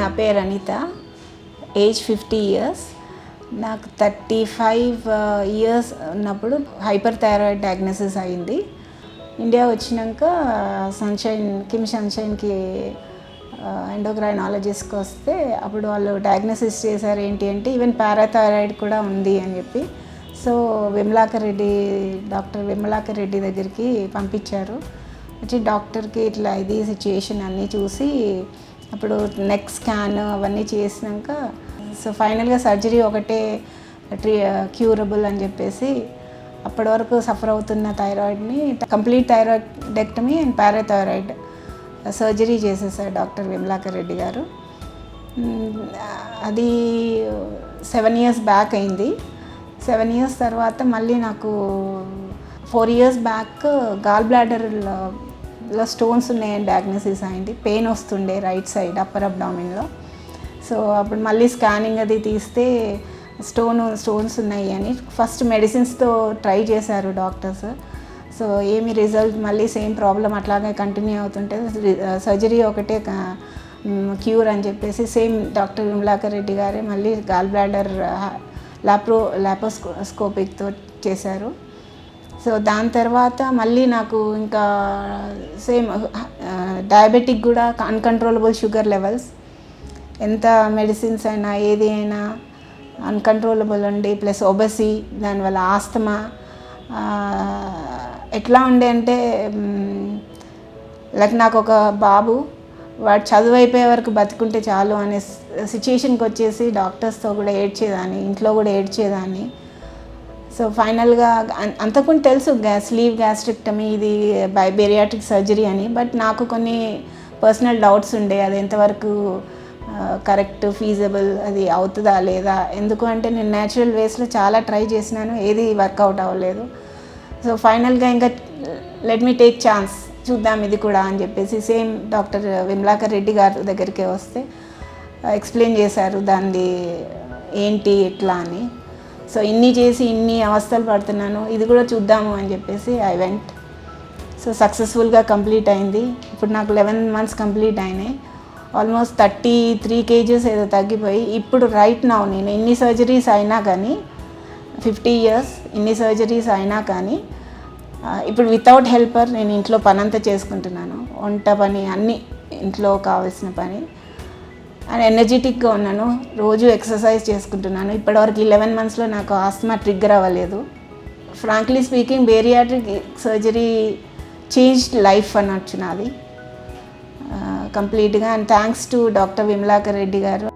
నా పేరు Anitha, age 50 years. నాకు 35 years ఉన్నప్పుడు హైపర్ థైరాయిడ్ డయాగ్నోసిస్ అయింది. ఇండియా వచ్చినాక కిమ్ సన్షైన్కి ఎండోక్రైనాలజిస్ట్కి వస్తే అప్పుడు వాళ్ళు డయాగ్నోసిస్ చేశారు ఏంటి అంటే ఈవెన్ పారాథైరాయిడ్ కూడా ఉంది అని చెప్పి. సో డాక్టర్ విమలాకర్ రెడ్డి దగ్గరికి పంపించారు. వచ్చి డాక్టర్కి ఇట్లా ఇది సిచ్యుయేషన్ అన్నీ చూసి అప్పుడు నెక్ స్కాన్ అవన్నీ చేసినాక సో ఫైనల్గా సర్జరీ ఒకటే క్యూరబుల్ అని చెప్పేసి అప్పటి వరకు సఫర్ అవుతున్న థైరాయిడ్ని complete thyroidectomy and parathyroid surgery చేసేసారు డాక్టర్ విమలాకర్ రెడ్డి గారు. అది 7 years బ్యాక్ అయింది. 7 years తర్వాత మళ్ళీ నాకు 4 years బ్యాక్ గాల్ బ్లాడర్లో స్టోన్స్ ఉన్నాయని డయాగ్నోసిస్ అయింది. పెయిన్ వస్తుండే రైట్ సైడ్ అప్పర్ అబ్డామిన్లో. సో అప్పుడు మళ్ళీ స్కానింగ్ అది తీస్తే స్టోన్స్ ఉన్నాయి అని ఫస్ట్ మెడిసిన్స్తో ట్రై చేశారు డాక్టర్స్. సో ఏమి రిజల్ట్ మళ్ళీ సేమ్ ప్రాబ్లం అట్లాగే కంటిన్యూ అవుతుంటే సర్జరీ ఒకటే క్యూర్ అని చెప్పేసి సేమ్ డాక్టర్ విమలాకర్ రెడ్డి గారే మళ్ళీ గాల్ బ్లాడర్ లాప్రోస్కోపిక్తో చేశారు. సో దాని తర్వాత మళ్ళీ నాకు ఇంకా సేమ్ డయాబెటిక్ కూడా అన్కంట్రోలబుల్ షుగర్ లెవెల్స్, ఎంత మెడిసిన్స్ అయినా ఏది అయినా అన్కంట్రోలబుల్ ఉండి ప్లస్ ఒబెసి, దానివల్ల ఆస్తమా ఎట్లా ఉండే అంటే లైక్ నాకు ఒక బాబు వాడు చదువు అయిపోయే వరకు బతుకుంటే చాలు అనే సిచ్యుయేషన్కి వచ్చేసి డాక్టర్స్తో కూడా ఏడ్చేదాన్ని, ఇంట్లో కూడా ఏడ్చేదాన్ని. సో ఫైనల్గా అంతకుముందు తెలుసు స్లీవ్ గ్యాస్ట్రిక్టమీ ఇది బేరియాట్రిక్ సర్జరీ అని, బట్ నాకు కొన్ని పర్సనల్ డౌట్స్ ఉండే అది ఎంతవరకు కరెక్ట్ ఫీజబుల్, అది అవుతుందా లేదా. ఎందుకు అంటే నేను న్యాచురల్ వేస్లో చాలా ట్రై చేసినాను, ఏది వర్కౌట్ అవ్వలేదు. సో ఫైనల్గా ఇంకా లెట్ మీ టేక్ ఛాన్స్, చూద్దాం ఇది కూడా అని చెప్పేసి సేమ్ డాక్టర్ విమలాకర్ రెడ్డి గారి దగ్గరికి వస్తే ఎక్స్ప్లెయిన్ చేశారు దాన్ని ఏంటి ఎట్లా అని. సో ఇన్ని చేసి ఇన్ని అవస్థలు పడుతున్నాను, ఇది కూడా చూద్దాము అని చెప్పేసి ఐ వెంట్. సో సక్సెస్ఫుల్గా కంప్లీట్ అయింది. ఇప్పుడు నాకు 11 months కంప్లీట్ అయినాయి. ఆల్మోస్ట్ 33 kgs ఏదో తగ్గిపోయి ఇప్పుడు రైట్ నౌ నేను ఇన్ని సర్జరీస్ అయినా కానీ 50 years ఇన్ని సర్జరీస్ అయినా కానీ ఇప్పుడు వితౌట్ హెల్పర్ నేను ఇంట్లో పని అంతా చేసుకుంటున్నాను, వంట పని అన్నీ ఇంట్లో కావాల్సిన పని. అండ్ ఎనర్జెటిక్గా ఉన్నాను, రోజు ఎక్సర్సైజ్ చేసుకుంటున్నాను. ఇప్పటివరకు 11 monthsలో నాకు ఆస్తమా ట్రిగ్గర్ అవ్వలేదు. Frankly speaking bariatric surgery changed life అనొచ్చు నాది కంప్లీట్గా. And thanks to doctor Vimalakar Reddy గారు.